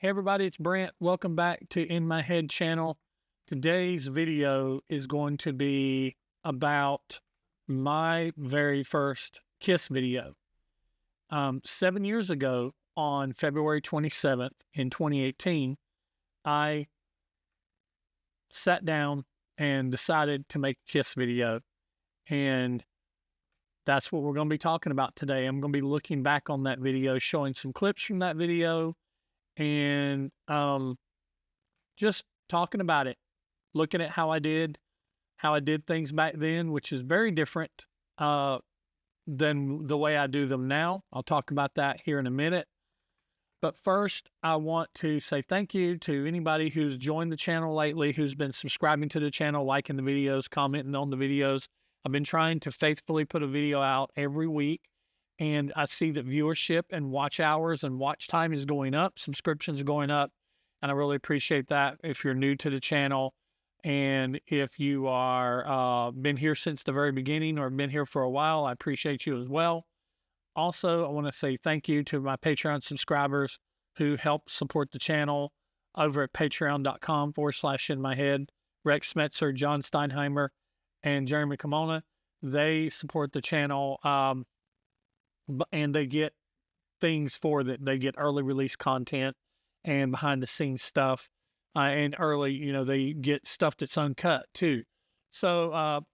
Hey everybody, it's Brent. Welcome back to In My Head channel. Today's video is going to be about my very first Kiss video. 7 years ago, on February 27th in 2018, I sat down and decided to make a Kiss video. And that's what we're going to be talking about today. I'm going to be looking back on that video, showing some clips from that video, and just talking about it, looking at how I did things back then, which is very different than the way I do them now. I'll talk about that here in a minute. But first, I want to say thank you to anybody who's joined the channel lately, who's been subscribing to the channel, liking the videos, commenting on the videos. I've been trying to faithfully put a video out every week, and I see that viewership and watch hours and watch time is going up, subscriptions are going up, and I really appreciate that. If you're new to the channel, and if you are been here since the very beginning or been here for a while, I appreciate you as well. Also, I want to say thank you to my Patreon subscribers who help support the channel over at patreon.com/inmyhead. Rex Smetzer, John Steinheimer, and Jeremy Kimona. They support the channel, and they get things for that. They get early release content and behind the scenes stuff, and early, they get stuff that's uncut too. So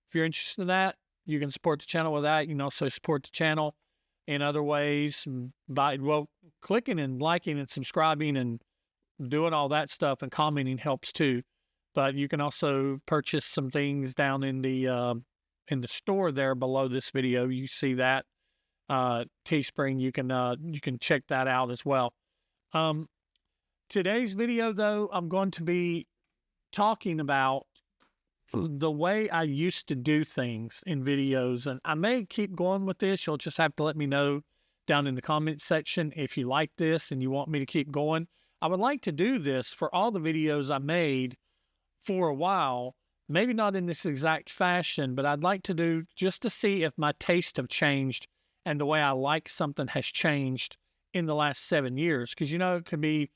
if you're interested in that, you can support the channel with that. You can also support the channel in other ways by, clicking and liking and subscribing and doing all that stuff, and commenting helps too. But you can also purchase some things down in the store there below this video. You see that Teespring. You can check that out as well. Today's video, though, I'm going to be talking about the way I used to do things in videos, and I may keep going with this. You'll just have to let me know down in the comment section if you like this and you want me to keep going. I would like to do this for all the videos I made for a while, maybe not in this exact fashion, but I'd like to do just to see if my taste have changed and the way I like something has changed in the last 7 years. Because, it could be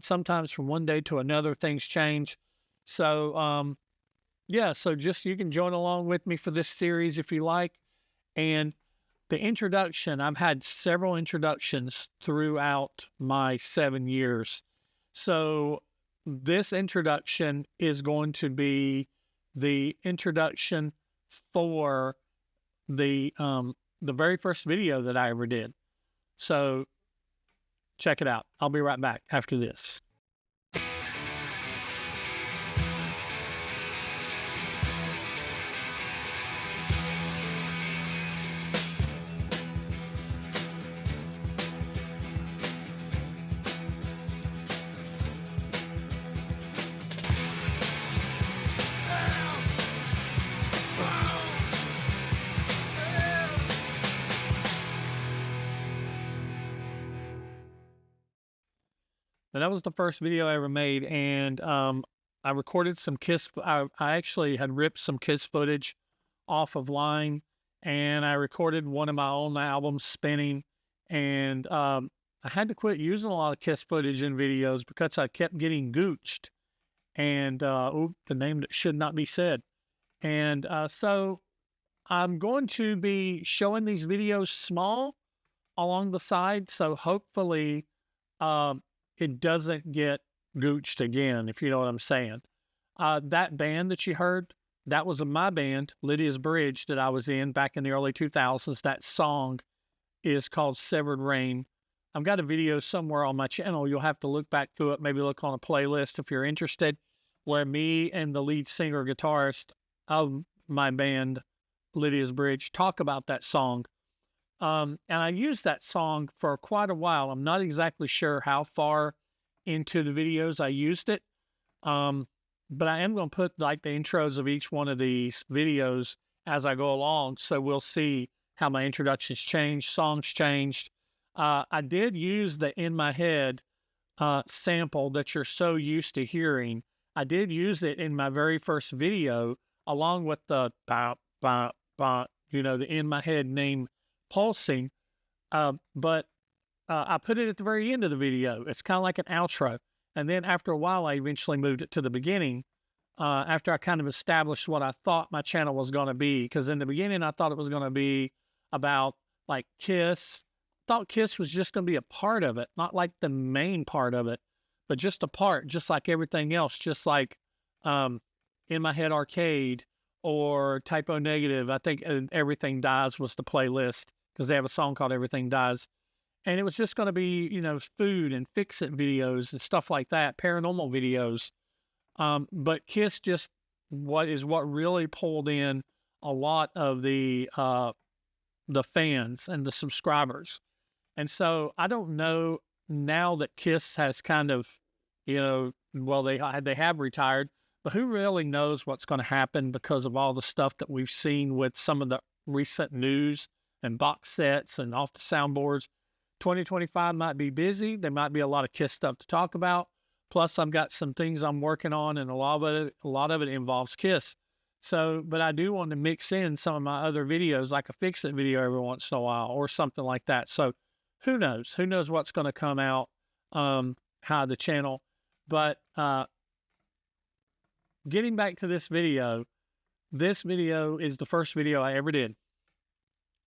sometimes from one day to another, things change. So, yeah, so just you can join along with me for this series if you like. And the introduction, I've had several introductions throughout my 7 years. So this introduction is going to be the introduction for the very first video that I ever did. So check it out. I'll be right back after this. And that was the first video I ever made, and I recorded some Kiss. I actually had ripped some Kiss footage off of Line, and I recorded one of my own albums, Spinning, and I had to quit using a lot of Kiss footage in videos because I kept getting gooched, and the name that should not be said. And so I'm going to be showing these videos small along the side, so hopefully it doesn't get gooched again, if you know what I'm saying. That band that you heard, that was my band, Lydia's Bridge, that I was in back in the early 2000s. That song is called Severed Rain. I've got a video somewhere on my channel. You'll have to look back through it, maybe look on a playlist if you're interested, where me and the lead singer guitarist of my band, Lydia's Bridge, talk about that song. And I used that song for quite a while. I'm not exactly sure how far into the videos I used it. But I am going to put like the intros of each one of these videos as I go along. So we'll see how my introductions changed, songs changed. I did use the In My Head sample that you're so used to hearing. I did use it in my very first video, along with the the In My Head name pulsing. But I put it at the very end of the video. It's kind of like an outro. And then after a while, I eventually moved it to the beginning after I kind of established what I thought my channel was going to be. Because in the beginning, I thought it was going to be about like Kiss. Thought Kiss was just going to be a part of it, not like the main part of it, but just a part, just like everything else, just like In My Head Arcade or Typo Negative. I think Everything Dies was the playlist because they have a song called Everything Dies. And it was just going to be, you know, food and fix-it videos and stuff like that, paranormal videos. But Kiss just what really pulled in a lot of the fans and the subscribers. And so I don't know now that Kiss has kind of, you know, well, they have retired, but who really knows what's going to happen because of all the stuff that we've seen with some of the recent news and box sets and off the soundboards. 2025 might be busy. There might be a lot of Kiss stuff to talk about. Plus, I've got some things I'm working on, and a lot of it involves Kiss. So, but I do want to mix in some of my other videos, like a fix-it video every once in a while, or something like that. So, who knows? Who knows what's going to come out, how the channel. But getting back to this video is the first video I ever did.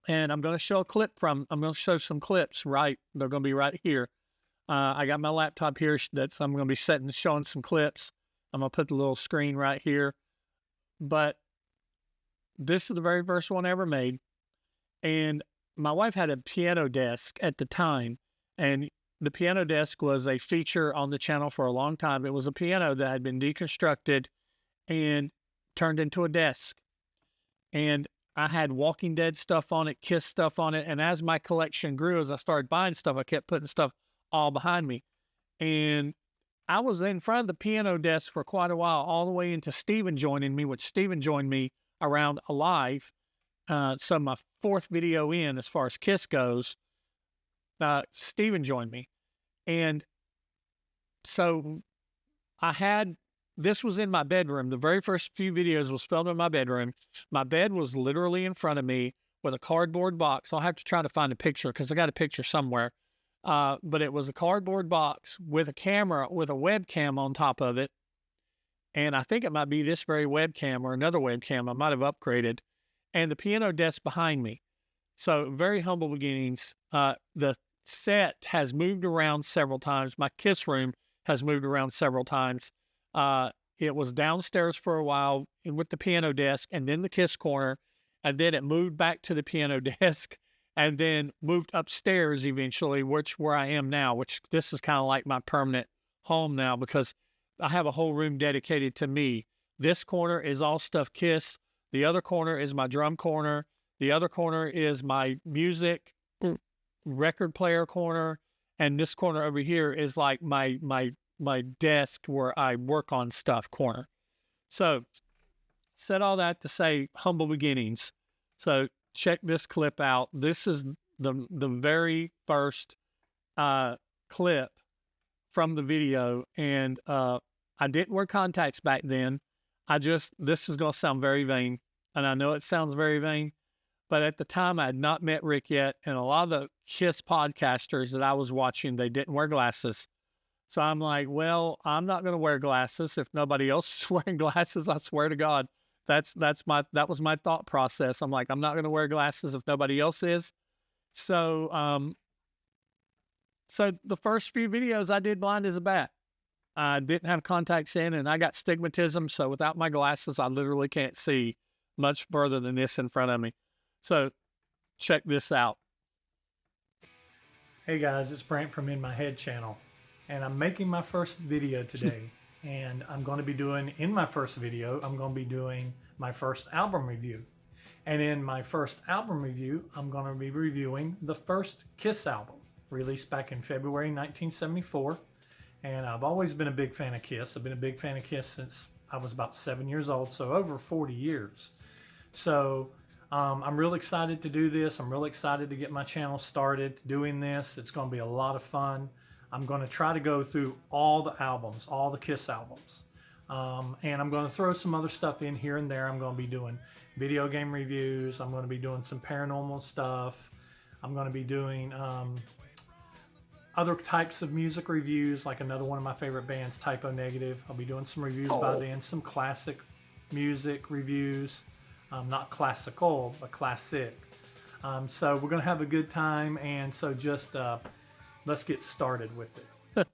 And I'm going to show I'm going to show some clips, right? They're going to be right here. I got my laptop here. I'm going to be showing some clips. I'm going to put the little screen right here. But this is the very first one I ever made. And my wife had a piano desk at the time. And the piano desk was a feature on the channel for a long time. It was a piano that had been deconstructed and turned into a desk. And I had Walking Dead stuff on it, Kiss stuff on it. And as my collection grew, as I started buying stuff, I kept putting stuff all behind me. And I was in front of the piano desk for quite a while, all the way into Steven joining me, which Steven joined me around Alive. So my fourth video in, as far as Kiss goes, Steven joined me. And so this was in my bedroom. The very first few videos was filmed in my bedroom. My bed was literally in front of me with a cardboard box. I'll have to try to find a picture because I got a picture somewhere. But it was a cardboard box with a camera, with a webcam on top of it. And I think it might be this very webcam or another webcam. I might have upgraded. And the piano desk behind me. So very humble beginnings. The set has moved around several times. My Kiss room has moved around several times. It was downstairs for a while with the piano desk and then the Kiss corner. And then it moved back to the piano desk and then moved upstairs eventually, where I am now, which this is kind of like my permanent home now because I have a whole room dedicated to me. This corner is all stuff Kiss. The other corner is my drum corner. The other corner is my music record player corner. And this corner over here is like my desk where I work on stuff corner. So said all that to say humble beginnings. So check this clip out. This is the very first clip from the video. And I didn't wear contacts back then. This is going to sound very vain. And I know it sounds very vain. But at the time, I had not met Rick yet. And a lot of the Kiss podcasters that I was watching, they didn't wear glasses. So I'm like, well, I'm not going to wear glasses if nobody else is wearing glasses. I swear to God, that was my thought process. I'm like, I'm not going to wear glasses if nobody else is. So, so the first few videos I did blind as a bat. I didn't have contacts in, and I got stigmatism. So without my glasses, I literally can't see much further than this in front of me. So check this out. Hey guys, it's Brant from In My Head channel. And I'm making my first video today. And I'm going to be doing, in my first video, I'm going to be doing my first album review. And in my first album review, I'm going to be reviewing the first Kiss album, released back in February 1974. And I've always been a big fan of Kiss. I've been a big fan of Kiss since I was about 7 years old, so over 40 years. So I'm real excited to do this. I'm real excited to get my channel started doing this. It's going to be a lot of fun. I'm going to try to go through all the albums, all the Kiss albums. And I'm going to throw some other stuff in here and there. I'm going to be doing video game reviews. I'm going to be doing some paranormal stuff. I'm going to be doing other types of music reviews, like another one of my favorite bands, Typo Negative. I'll be doing some reviews by them, some classic music reviews. Not classical, but classic. So we're going to have a good time, and so just let's get started with it.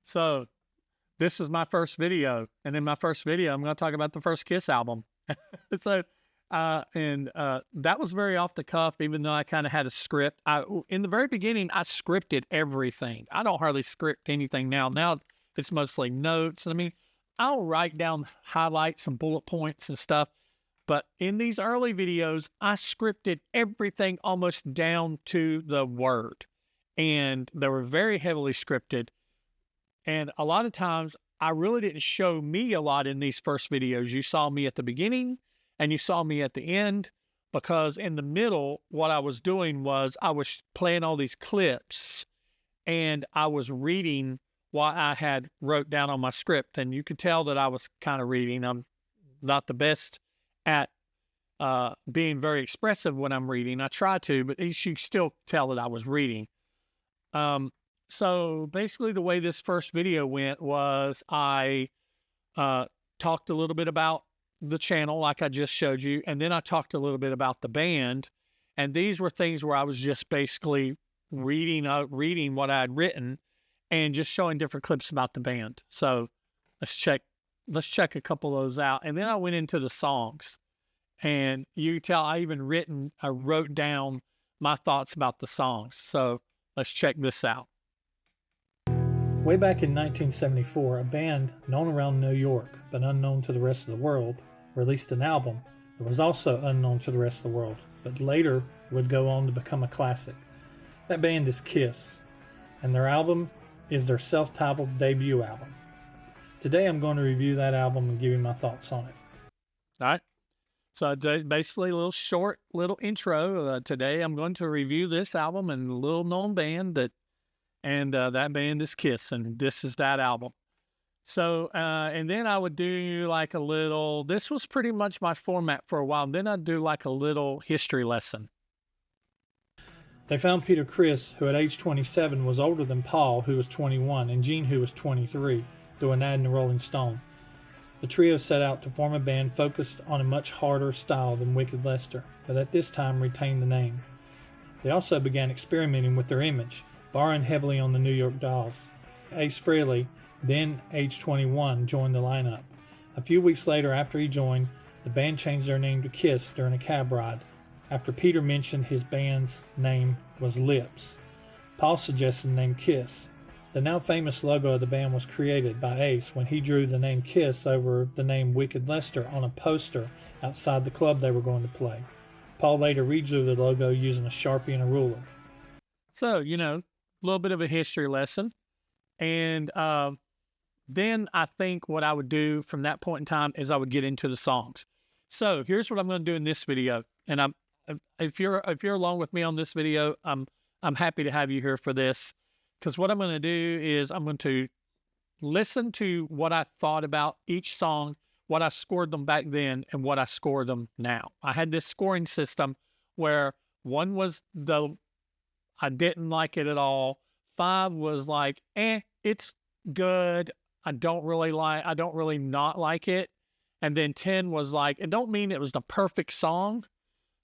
So this is my first video, and in my first video, I'm going to talk about the first Kiss album. So, that was very off the cuff, even though I kind of had a script. In the very beginning, I scripted everything. I don't hardly script anything now. Now it's mostly notes. I mean, I'll write down highlights and bullet points and stuff. But in these early videos, I scripted everything almost down to the word. And they were very heavily scripted. And a lot of times, I really didn't show me a lot in these first videos. You saw me at the beginning and you saw me at the end, because in the middle, what I was doing was I was playing all these clips and I was reading what I had wrote down on my script. And you could tell that I was kind of reading. I'm not the best at being very expressive when I'm reading. I try to, but you should still tell that I was reading. So basically the way this first video went was I talked a little bit about the channel like I just showed you, and then I talked a little bit about the band, and these were things where I was just basically reading what I had written and just showing different clips about the band. So let's check a couple of those out, and then I went into the songs, and you can tell I wrote down my thoughts about the songs. So let's check this out. Way back in 1974, a band known around New York, but unknown to the rest of the world, released an album that was also unknown to the rest of the world, but later would go on to become a classic. That band is Kiss, and their album is their self-titled debut album. Today I'm going to review that album and give you my thoughts on it. All right. So basically a little intro. Today I'm going to review this album and a little known band that band is Kiss, and this is that album. So, and then I would do like a little, this was pretty much my format for a while. Then I'd do like a little history lesson. They found Peter Criss, who at age 27 was older than Paul, who was 21, and Gene, who was 23, through an ad in the Rolling Stone. The trio set out to form a band focused on a much harder style than Wicked Lester, but at this time retained the name. They also began experimenting with their image, borrowing heavily on the New York Dolls. Ace Frehley, then age 21, joined the lineup. A few weeks later, after he joined, the band changed their name to Kiss during a cab ride, after Peter mentioned his band's name was Lips. Paul suggested the name Kiss. The now famous logo of the band was created by Ace when he drew the name Kiss over the name Wicked Lester on a poster outside the club they were going to play. Paul later redrew the logo using a Sharpie and a ruler. So, a little bit of a history lesson. And then I think what I would do from that point in time is I would get into the songs. So here's what I'm going to do in this video. And if you're along with me on this video, I'm happy to have you here for this. Because what I'm going to do is I'm going to listen to what I thought about each song, what I scored them back then, and what I score them now. I had this scoring system where 1 was I didn't like it at all. 5 was like, it's good. I don't really not like it. And then 10 was like, it don't mean it was the perfect song.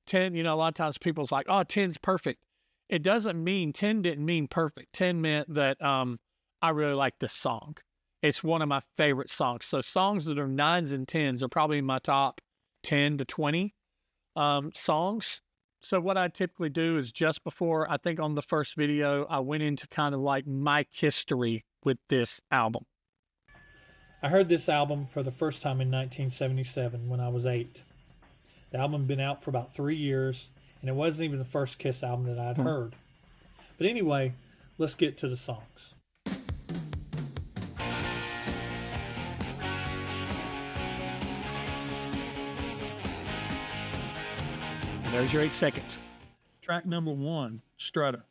10, a lot of times people's like, oh, 10's perfect. It doesn't mean, 10 didn't mean perfect. 10 meant that I really like this song. It's one of my favorite songs. So songs that are 9s and 10s are probably in my top 10 to 20 songs. So what I typically do is just before, I think on the first video, I went into kind of like my history with this album. I heard this album for the first time in 1977 when I was 8. The album had been out for about 3 years, and it wasn't even the first Kiss album that I'd heard. But anyway, let's get to the songs. There's your 8 seconds. Track number 1, Strutter.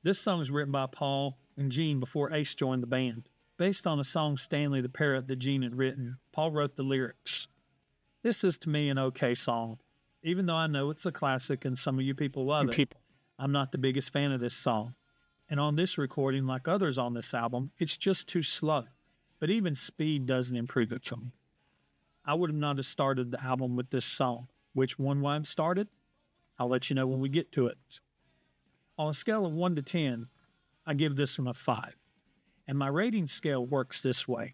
This song is written by Paul and Gene before Ace joined the band. Based on a song Stanley the Parrot that Gene had written, Paul wrote the lyrics. This is to me an okay song. Even though I know it's a classic and some of you people love it, I'm not the biggest fan of this song. And on this recording, like others on this album, it's just too slow. But even speed doesn't improve it for me. I would have not have started the album with this song. Which one why it started? I'll let you know when we get to it. On a scale of 1 to 10, I give this one a 5. And my rating scale works this way.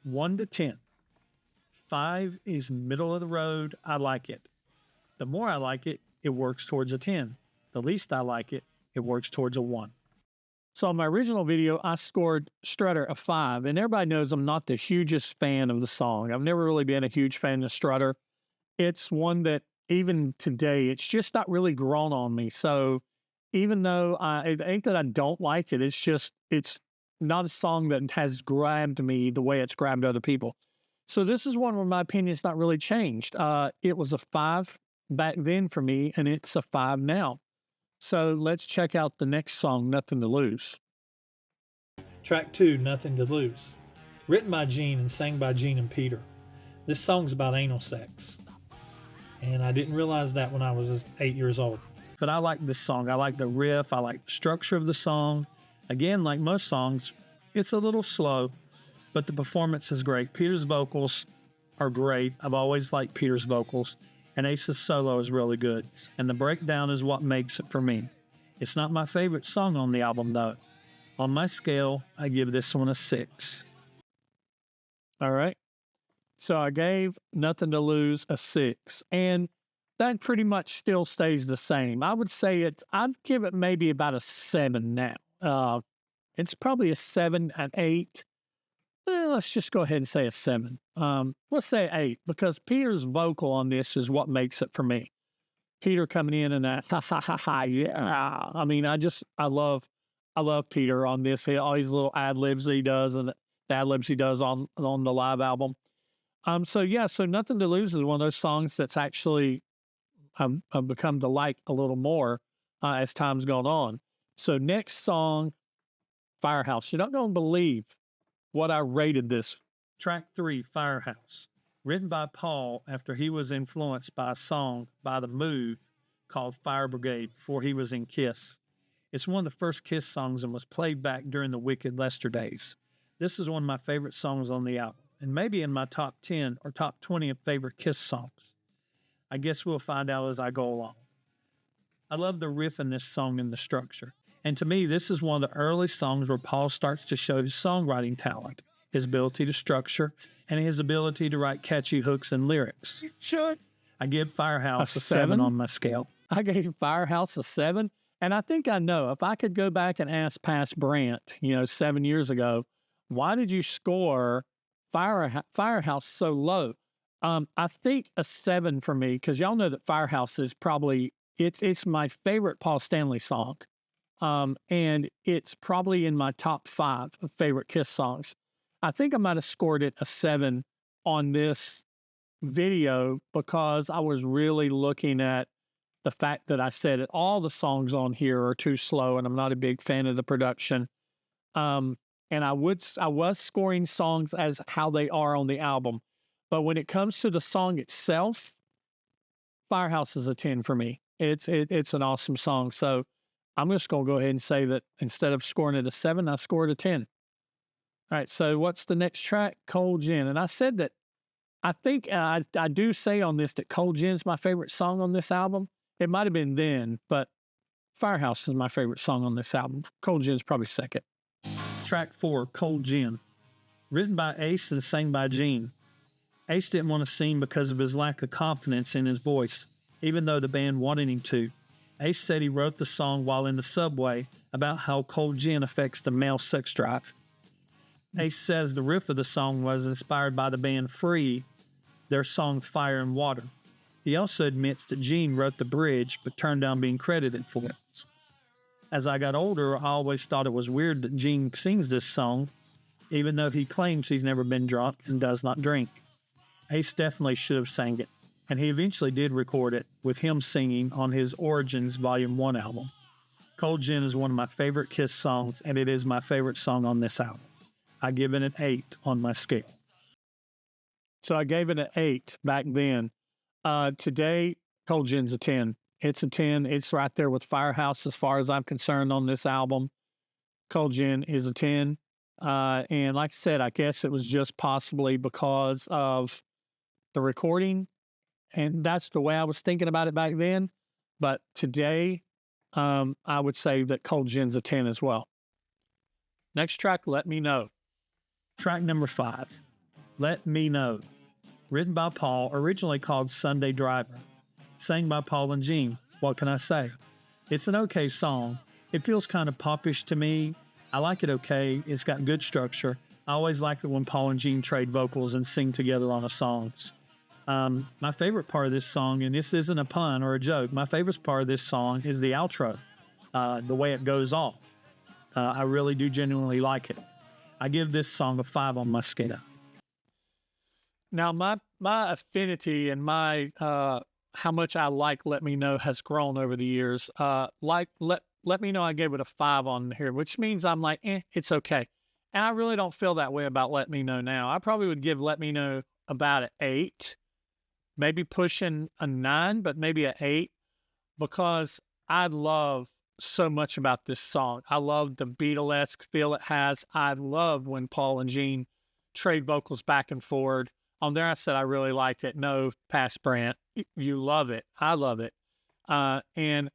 1 to 10. 5 is middle of the road. I like it. The more I like it, it works towards a 10. The least I like it, it works towards a 1. So on my original video, I scored Strutter a 5. And everybody knows I'm not the hugest fan of the song. I've never really been a huge fan of Strutter. It's one that even today, it's just not really grown on me. So even though it ain't that I don't like it, it's not a song that has grabbed me the way it's grabbed other people. So this is one where my opinion's not really changed. It was a 5 back then for me, and it's a 5 now. So let's check out the next song, Nothing to Lose. Track 2, Nothing to Lose. Written by Gene and sang by Gene and Peter. This song's about anal sex. And I didn't realize that when I was 8 years old. But I like this song. I like the riff. I like the structure of the song. Again, like most songs, it's a little slow, but the performance is great. Peter's vocals are great. I've always liked Peter's vocals. And Ace's solo is really good. And the breakdown is what makes it for me. It's not my favorite song on the album, though. On my scale, I give this one a 6. All right. So I gave Nothing to Lose a 6. And that pretty much still stays the same. I would say I'd give it maybe about a 7 now. It's probably a 7, an 8. Let's just go ahead and say a 7. Let's say 8, because Peter's vocal on this is what makes it for me. Peter coming in and that, ha, ha, ha, ha, yeah. I mean, I love Peter on this. All these little ad-libs he does and the ad-libs he does on the live album. So Nothing to Lose is one of those songs that's actually I've become to like a little more as time's gone on. So next song, Firehouse. You're not going to believe what I rated this. Track 3, Firehouse. Written by Paul after he was influenced by a song by The Move called Fire Brigade before he was in Kiss. It's one of the first Kiss songs and was played back during the Wicked Lester days. This is one of my favorite songs on the album, and maybe in my top 10 or top 20 of favorite Kiss songs. I guess we'll find out as I go along. I love the riff in this song and the structure. And to me, this is one of the early songs where Paul starts to show his songwriting talent, his ability to structure, and his ability to write catchy hooks and lyrics. Should I give Firehouse a 7 on my scale? I gave Firehouse a 7, and I think I know. If I could go back and ask past Brant, 7 years ago, why did you score Firehouse so low? I think a 7 for me, because y'all know that Firehouse is probably, it's my favorite Paul Stanley song. And it's probably in my top 5 of favorite Kiss songs. I think I might have scored it a 7 on this video because I was really looking at the fact that I said that all the songs on here are too slow and I'm not a big fan of the production. And I was scoring songs as how they are on the album. But when it comes to the song itself, Firehouse is a 10 for me. It's an awesome song. So I'm just going to go ahead and say that instead of scoring it a 7, I scored a 10. All right, so what's the next track? Cold Gin. And I said that I think I do say on this that Cold Gin's my favorite song on this album. It might have been then, but Firehouse is my favorite song on this album. Cold Gin's probably second. Track 4, Cold Gin. Written by Ace and sang by Gene. Ace didn't want to sing because of his lack of confidence in his voice, even though the band wanted him to. Ace said he wrote the song while in the subway about how cold gin affects the male sex drive. Ace says the riff of the song was inspired by the band Free, their song Fire and Water. He also admits that Gene wrote the bridge but turned down being credited for it. As I got older, I always thought it was weird that Gene sings this song, even though he claims he's never been drunk and does not drink. Ace definitely should have sang it, and he eventually did record it with him singing on his Origins Volume 1 album. Cold Gin is one of my favorite Kiss songs, and it is my favorite song on this album. I give it an 8 on my scale. So I gave it an 8 back then. Today, Cold Gin's a 10. It's a 10. It's right there with Firehouse as far as I'm concerned on this album. Cold Gin is a 10. And like I said, I guess it was just possibly because of the recording. And that's the way I was thinking about it back then. But today, I would say that Cold Gin's a 10 as well. Next track, Let Me Know. Track number 5, Let Me Know. Written by Paul, originally called Sunday Driver. Sang by Paul and Gene. What can I say? It's an okay song. It feels kind of popish to me. I like it okay. It's got good structure. I always like it when Paul and Gene trade vocals and sing together on a song. My favorite part of this song, and this isn't a pun or a joke, my favorite part of this song is the outro, the way it goes off. I really do genuinely like it. I give this song a 5 on my scale. Now, my affinity and my how much I like Let Me Know has grown over the years. Let Me Know, I gave it a 5 on here, which means I'm like, it's okay. And I really don't feel that way about Let Me Know now. I probably would give Let Me Know about an 8, maybe pushing a 9, but maybe an 8, because I love so much about this song. I love the Beatlesque feel it has. I love when Paul and Gene trade vocals back and forward. On there, I said I really like it. No, pass Brant. You love it. I love it. And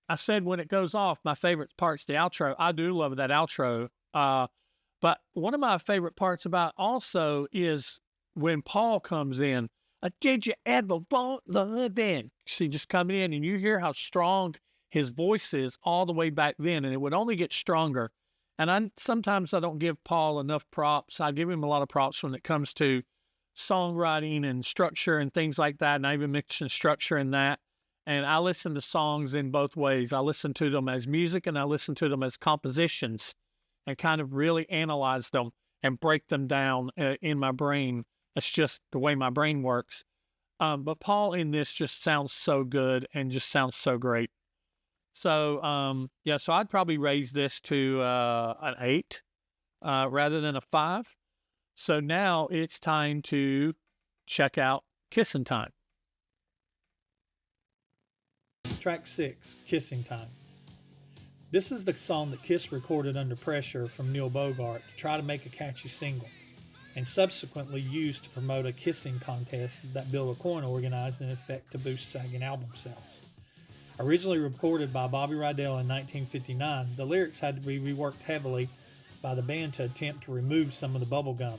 I said when it goes off, my favorite part's the outro. I do love that outro. But one of my favorite parts about also is when Paul comes in. Did you ever want love in? See, just coming in, and you hear how strong his voice is all the way back then, and it would only get stronger. And sometimes I don't give Paul enough props. I give him a lot of props when it comes to songwriting and structure and things like that. And I even mix in structure in that. And I listen to songs in both ways. I listen to them as music and I listen to them as compositions and kind of really analyze them and break them down in my brain. That's just the way my brain works. But Paul in this just sounds so good and just sounds so great. So, yeah, so I'd probably raise this to an 8 rather than a 5. So now it's time to check out Kissing Time. Track 6, Kissing Time. This is the song that Kiss recorded under pressure from Neil Bogart to try to make a catchy single, and subsequently used to promote a kissing contest that Bill Aucoin organized in effect to boost sagging album sales. Originally recorded by Bobby Rydell in 1959, the lyrics had to be reworked heavily by the band to attempt to remove some of the bubble gum.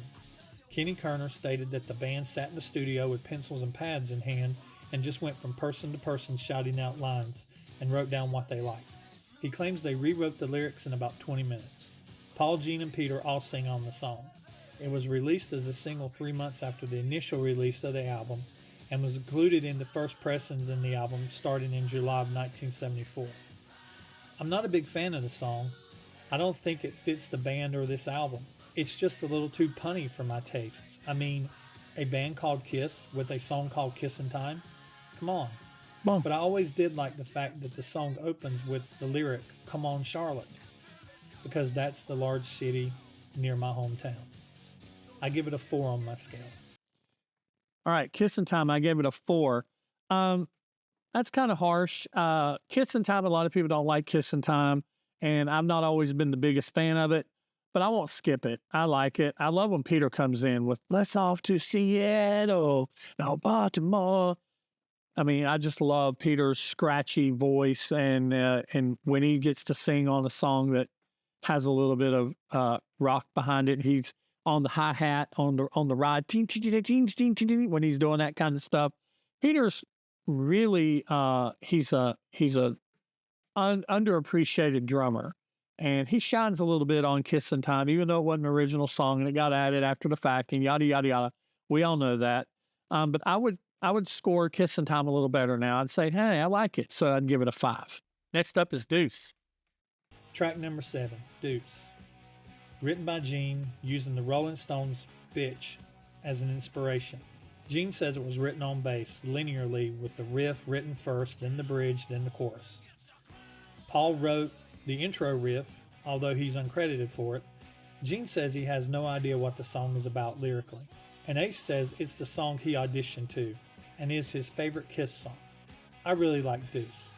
Kenny Kerner stated that the band sat in the studio with pencils and pads in hand and just went from person to person shouting out lines and wrote down what they liked. He claims they rewrote the lyrics in about 20 minutes. Paul, Gene, and Peter all sing on the song. It was released as a single 3 months after the initial release of the album, and was included in the first pressings in the album starting in July of 1974. I'm not a big fan of the song. I don't think it fits the band or this album. It's just a little too punny for my tastes. I mean, a band called Kiss with a song called Kissin' Time? Come on. But I always did like the fact that the song opens with the lyric, "Come on, Charlotte," because that's the large city near my hometown. I give it a 4 on my scale. All right, Kissin' Time, I gave it a 4. That's kind of harsh. Kissin' Time, a lot of people don't like Kissin' Time, and I've not always been the biggest fan of it, but I won't skip it. I like it. I love when Peter comes in with, "Let's off to Seattle, now Baltimore." I mean, I just love Peter's scratchy voice, and when he gets to sing on a song that has a little bit of rock behind it, he's on the hi-hat on the ride, when he's doing that kind of stuff. Peter's really he's a underappreciated drummer, and he shines a little bit on Kissin' Time, even though it wasn't an original song and it got added after the fact and yada yada yada. We all know that. But I would score Kissin' Time a little better now. I'd say, hey, I like it, so I'd give it a 5. Next up is Deuce. Track number 7, Deuce. Written by Gene, using the Rolling Stones' Bitch as an inspiration. Gene says it was written on bass, linearly, with the riff written first, then the bridge, then the chorus. Paul wrote the intro riff, although he's uncredited for it. Gene says he has no idea what the song is about lyrically. And Ace says it's the song he auditioned to, and is his favorite Kiss song. I really like Deuce.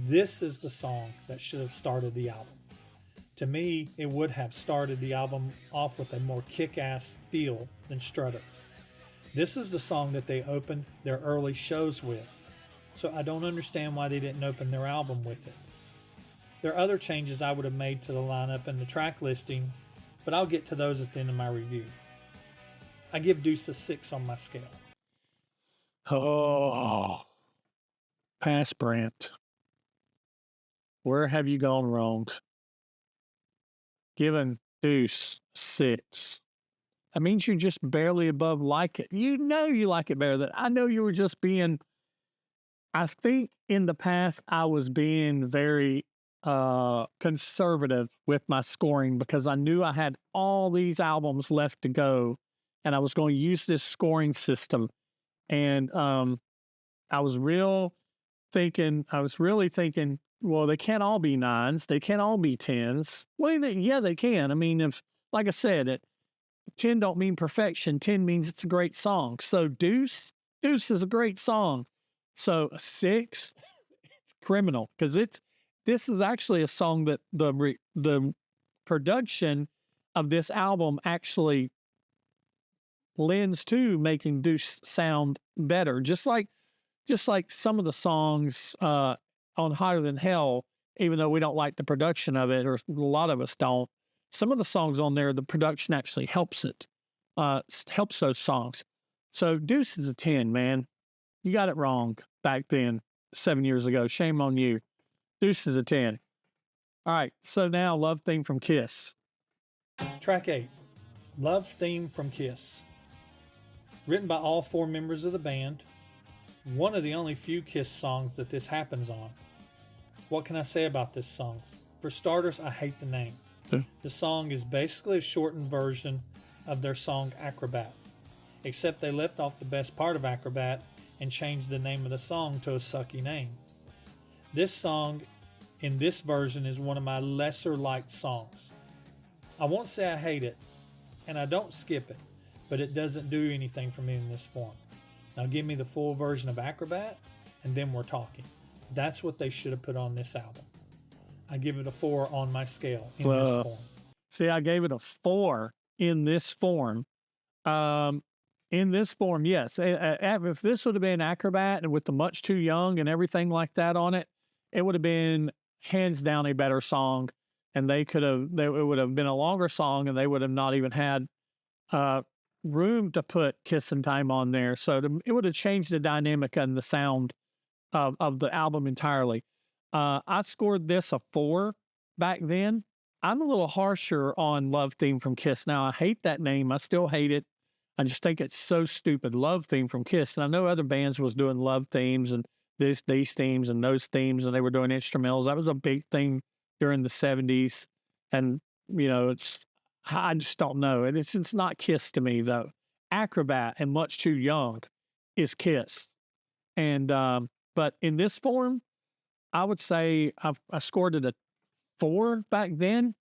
This is the song that should have started the album. To me, it would have started the album off with a more kick-ass feel than Strutter. This is the song that they opened their early shows with, so I don't understand why they didn't open their album with it. There are other changes I would have made to the lineup and the track listing, but I'll get to those at the end of my review. I give Deuce a 6 on my scale. Oh, pass Brant. Where have you gone wrong? Giving Deuce 6. That means you're just barely above like it. You know you like it better than I know you were just being. I think in the past I was being very conservative with my scoring because I knew I had all these albums left to go and I was going to use this scoring system. And I was really thinking, well, they can't all be 9s. They can't all be 10s. Well, yeah, they can. I mean, if, like I said, 10 don't mean perfection. 10 means it's a great song. So Deuce is a great song. So a 6, it's criminal because this is actually a song that the production of this album actually lends to making Deuce sound better. Just like some of the songs on Hotter Than Hell, even though we don't like the production of it, or a lot of us don't, some of the songs on there, the production actually helps it, helps those songs. So Deuce is a 10, man. You got it wrong back then, 7 years ago. Shame on you. Deuce is a 10. All right, so now Love Theme from Kiss. Track 8, Love Theme from Kiss. Written by all 4 members of the band. One of the only few Kiss songs that this happens on. What can I say about this song? For starters, I hate the name. The song is basically a shortened version of their song Acrobat, except they left off the best part of Acrobat and changed the name of the song to a sucky name. This song in this version is one of my lesser liked songs. I won't say I hate it, and I don't skip it, but it doesn't do anything for me in this form. Now give me the full version of Acrobat, and then we're talking. That's what they should have put on this album. I give it a 4 on my scale in this form. See, I gave it a 4 in this form. In this form, yes. If this would have been Acrobat and with the Much Too Young and everything like that on it, it would have been hands down a better song. And it would have been a longer song, and they would have not even had room to put Kissin' Time on there. So it would have changed the dynamic and the sound of the album entirely. I scored this a 4 back then. I'm a little harsher on Love Theme from Kiss. Now, I hate that name. I still hate it. I just think it's so stupid. Love Theme from Kiss. And I know other bands was doing love themes and these themes and those themes, and they were doing instrumentals. That was a big thing during the 70s. And, you know, I just don't know. And it's not Kiss to me, though. Acrobat and Much Too Young is Kiss. And, but in this form, I would say I scored it a 4 back then.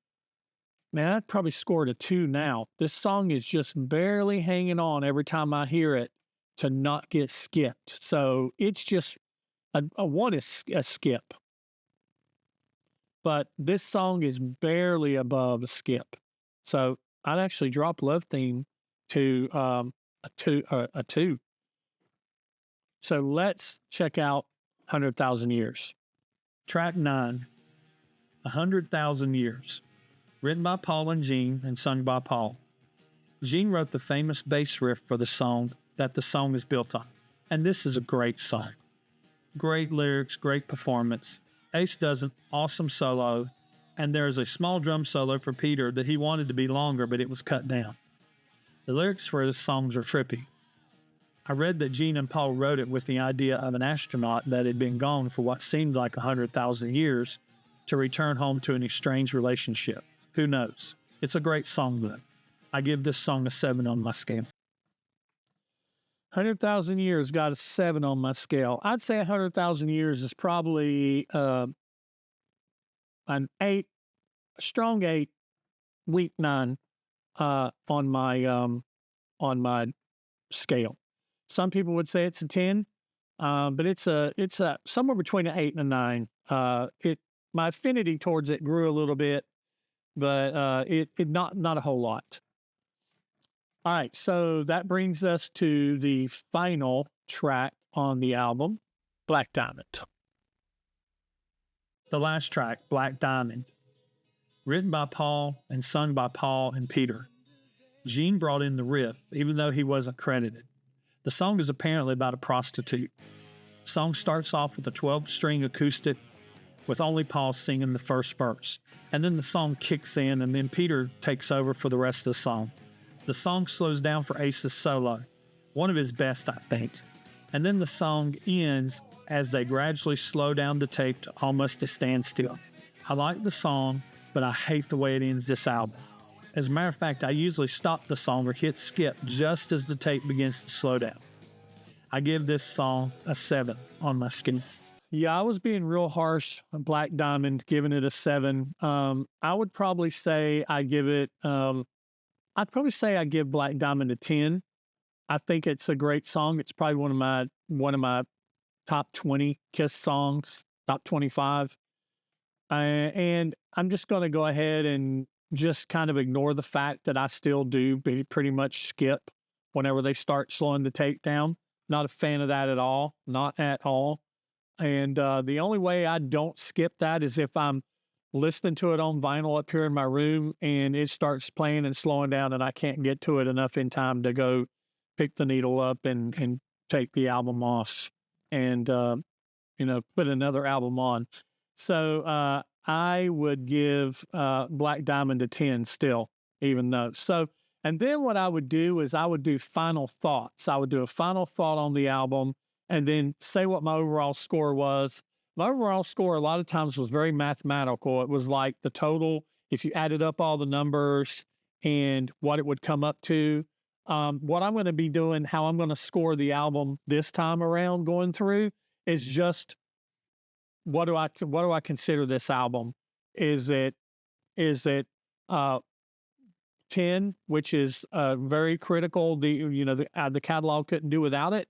Man, I'd probably scored a 2 now. This song is just barely hanging on every time I hear it to not get skipped. So it's just a 1 is a skip. But this song is barely above a skip. So I'd actually drop Love Theme to a 2. So let's check out 100,000 Years. Track 9, 100,000 Years. Written by Paul and Gene and sung by Paul. Gene wrote the famous bass riff for the song that the song is built on. And this is a great song. Great lyrics, great performance. Ace does an awesome solo, and there is a small drum solo for Peter that he wanted to be longer, but it was cut down. The lyrics for this songs are trippy. I read that Gene and Paul wrote it with the idea of an astronaut that had been gone for what seemed like 100,000 years to return home to an estranged relationship. Who knows? It's a great song, though. I give this song a 7 on my scale. 100,000 Years got a 7 on my scale. I'd say 100,000 Years is probably an 8, a strong 8, weak 9 on my scale. Some people would say it's a 10, but it's a somewhere between an 8 and a 9. My affinity towards it grew a little bit but it not a whole lot. All right, so that brings us to the final track on the album, Black Diamond. The last track, Black Diamond, written by Paul and sung by Paul and Peter. Gene brought in the riff, even though he wasn't credited. The song is apparently about a prostitute. The song starts off with a 12-string acoustic with only Paul singing the first verse. And then the song kicks in, and then Peter takes over for the rest of the song. The song slows down for Ace's solo, one of his best, I think. And then the song ends as they gradually slow down the tape to almost a standstill. I like the song, but I hate the way it ends this album. As a matter of fact, I usually stop the song or hit skip just as the tape begins to slow down. I give this song a 7 on my scale. Yeah, I was being real harsh on Black Diamond, giving it a 7. I would probably say I give it, I'd probably say I give Black Diamond a 10. I think it's a great song. It's probably one of my top 20 Kiss songs, top 25. And I'm just going to go ahead and just kind of ignore the fact that I still do pretty much skip whenever they start slowing the tape down. Not a fan of that at all. Not at all. And the only way I don't skip that is if I'm listening to it on vinyl up here in my room and it starts playing and slowing down and I can't get to it enough in time to go pick the needle up and take the album off and, put another album on. So I would give Black Diamond a 10 still, even though. So, and then what I would do is I would do final thoughts. I would do a final thought on the album and then say what my overall score was. My overall score a lot of times was very mathematical. It was like the total, if you added up all the numbers and what it would come up to. What I'm going to be doing, how I'm going to score the album this time around going through is just what do I consider this album? Is it 10, which is very critical. The catalog couldn't do without it,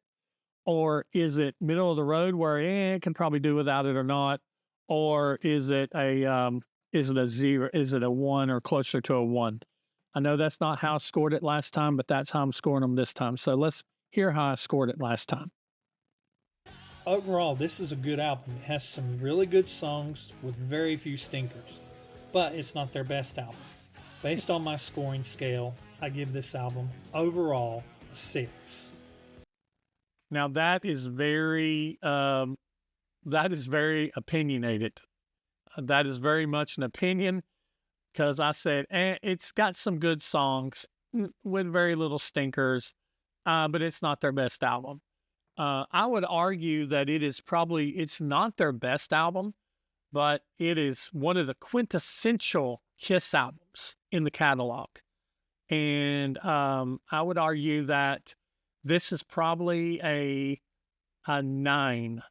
or is it middle of the road where it can probably do without it or not, or is it a 0? Is it a 1 or closer to a 1? I know that's not how I scored it last time, but that's how I'm scoring them this time. So let's hear how I scored it last time. Overall, this is a good album. It has some really good songs with very few stinkers, but it's not their best album. Based on my scoring scale, I give this album overall a 6. Now that is very opinionated. That is very much an opinion because I said it's got some good songs with very little stinkers, but it's not their best album. I would argue that it's not their best album, but it is one of the quintessential Kiss albums in the catalog. And I would argue that this is probably a 9.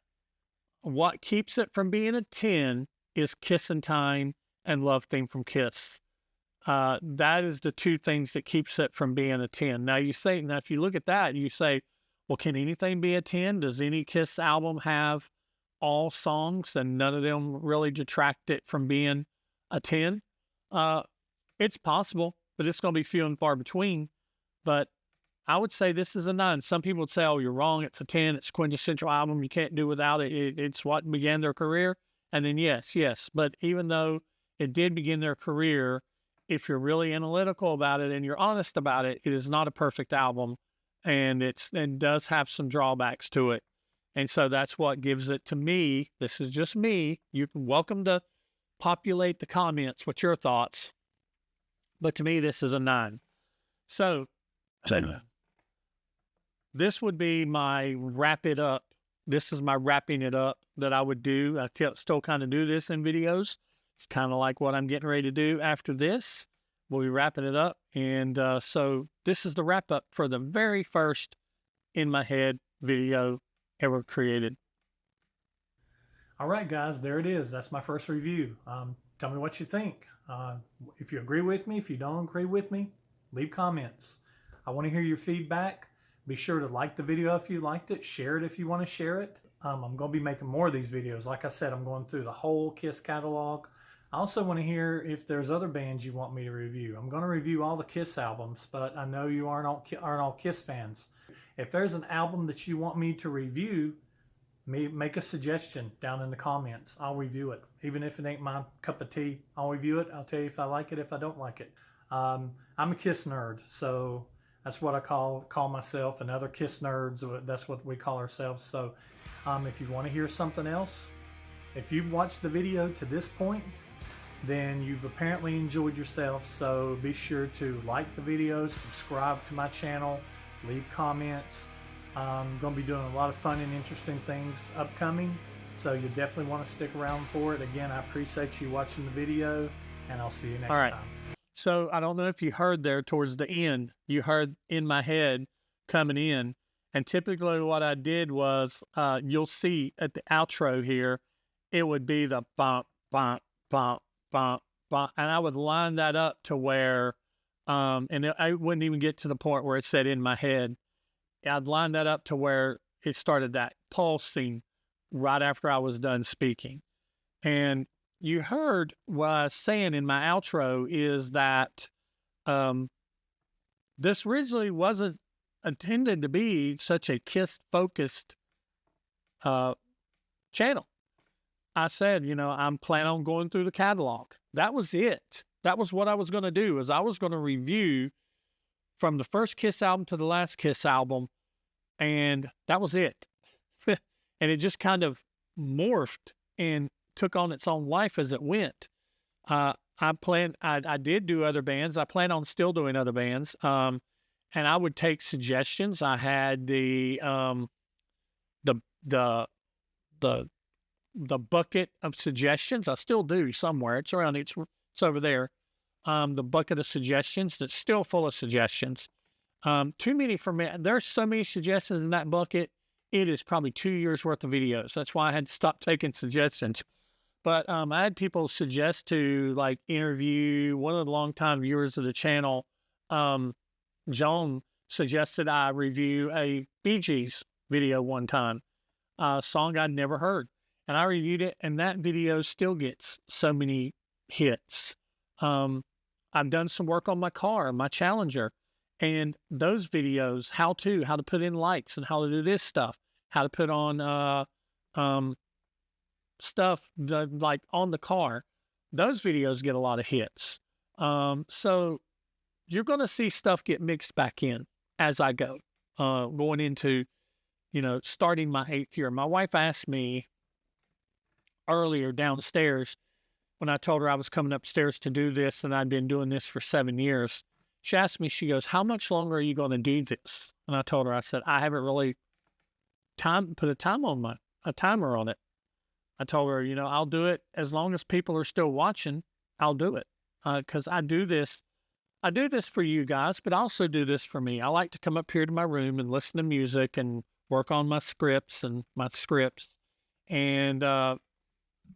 What keeps it from being a 10 is Kissin' Time and Love Theme from Kiss. That is the two things that keeps it from being a 10. Now if you look at that, you say, well, can anything be a 10? Does any Kiss album have all songs and none of them really detract it from being a 10? It's possible, but it's going to be few and far between. But I would say this is a 9. Some people would say, oh, you're wrong. It's a 10. It's a quintessential album. You can't do without it. It's what began their career. And then yes. But even though it did begin their career, if you're really analytical about it and you're honest about it, it is not a perfect album. And it does have some drawbacks to it. And so that's what gives it to me. This is just me. You're welcome to populate the comments with your thoughts. But to me, this is a 9. So this would be my wrap it up. This is my wrapping it up that I would do. I still kind of do this in videos. It's kind of like what I'm getting ready to do after this. We'll be wrapping it up. And so this is the wrap up for the very first In My Head video ever created. All right, guys, there it is. That's my first review. Tell me what you think. If you agree with me, if you don't agree with me, leave comments. I want to hear your feedback. Be sure to like the video if you liked it. Share it if you want to share it. I'm going to be making more of these videos. Like I said, I'm going through the whole Kiss catalog. I also want to hear if there's other bands you want me to review. I'm going to review all the Kiss albums, but I know you aren't all Kiss fans. If there's an album that you want me to review, make a suggestion down in the comments. I'll review it. Even if it ain't my cup of tea, I'll review it. I'll tell you if I like it, if I don't like it. I'm a Kiss nerd, so that's what I call myself, and other Kiss nerds. That's what we call ourselves. So if you want to hear something else, if you've watched the video to this point, then you've apparently enjoyed yourself. So be sure to like the video, subscribe to my channel, leave comments. I'm going to be doing a lot of fun and interesting things upcoming, so you definitely want to stick around for it. Again, I appreciate you watching the video, and I'll see you next time. So I don't know if you heard there towards the end, you heard In My Head coming in, and typically what I did was, you'll see at the outro here, it would be the bump, bump, bump, bump, bump, and I would line that up to where, I wouldn't even get to the point where it said In My Head. I'd line that up to where it started that pulsing right after I was done speaking. And you heard what I was saying in my outro is that this originally wasn't intended to be such a Kiss-focused channel. I said, I'm planning on going through the catalog. That was it. That was what I was going to do, is I was going to review from the first Kiss album to the last Kiss album, and that was it. And it just kind of morphed and took on its own life as it went. I did do other bands. I plan on still doing other bands. And I would take suggestions. I had the bucket of suggestions. I still do somewhere. It's around. It's over there. The bucket of suggestions that's still full of suggestions. Too many for me. There's so many suggestions in that bucket. It is probably 2 years worth of videos. That's why I had to stop taking suggestions. But I had people suggest to interview one of the longtime viewers of the channel. Joan suggested I review a Bee Gees video one time, a song I'd never heard. And I reviewed it, and that video still gets so many hits. I've done some work on my car, my Challenger, and those videos, how to put in lights and how to do this stuff, how to put on stuff like on the car, those videos get a lot of hits. So you're going to see stuff get mixed back in as I go, going into, starting my 8th year. My wife asked me earlier downstairs when I told her I was coming upstairs to do this, and I'd been doing this for 7 years. She asked me, she goes, how much longer are you going to do this? And I told her, I said, I haven't really put a timer on it. I told her, I'll do it as long as people are still watching. I'll do it. Because I do this for you guys, but I also do this for me. I like to come up here to my room and listen to music and work on my scripts. And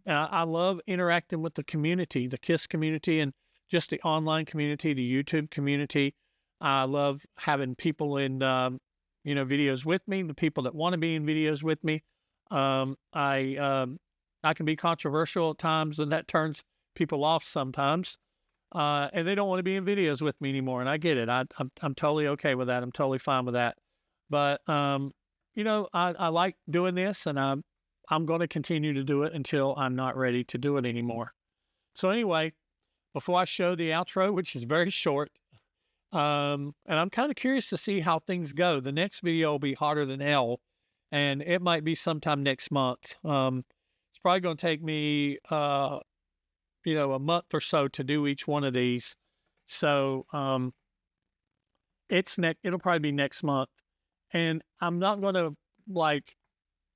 I love interacting with the community, the KISS community, and just the online community, the YouTube community. I love having people in, videos with me, the people that want to be in videos with me. I can be controversial at times, and that turns people off sometimes. And they don't want to be in videos with me anymore, and I get it. I'm totally okay with that. I'm totally fine with that. But, I like doing this, and I'm going to continue to do it until I'm not ready to do it anymore. So anyway, before I show the outro, which is very short, and I'm kind of curious to see how things go. The next video will be hotter than hell, and it might be sometime next month. It's probably going to take me, a month or so to do each one of these. So it'll probably be next month. And I'm not going to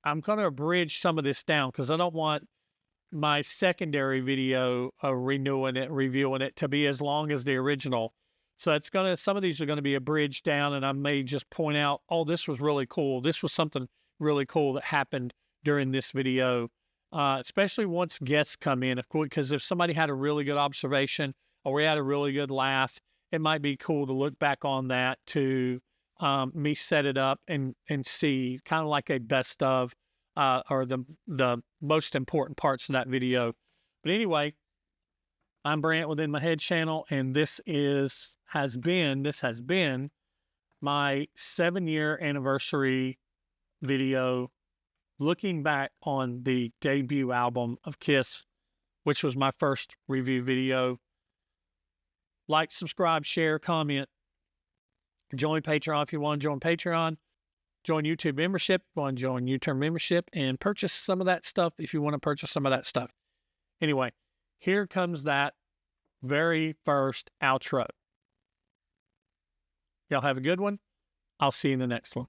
I'm going to abridge some of this down because I don't want my secondary video reviewing it to be as long as the original. So some of these are going to be abridged down, and I may just point out, oh, this was really cool. This was something really cool that happened during this video, especially once guests come in, of course, because if somebody had a really good observation or we had a really good laugh, it might be cool to look back on that to me set it up and see kind of like a best of or the most important parts of that video. But anyway, I'm Brant with In My Head channel, and this has been my 7-year anniversary video looking back on the debut album of Kiss, which was my first review video. Like, subscribe, share, comment. Join Patreon if you want to join Patreon. Join YouTube membership if you want to join YouTube membership, and purchase some of that stuff if you want to purchase some of that stuff. Anyway, here comes that very first outro. Y'all have a good one. I'll see you in the next one.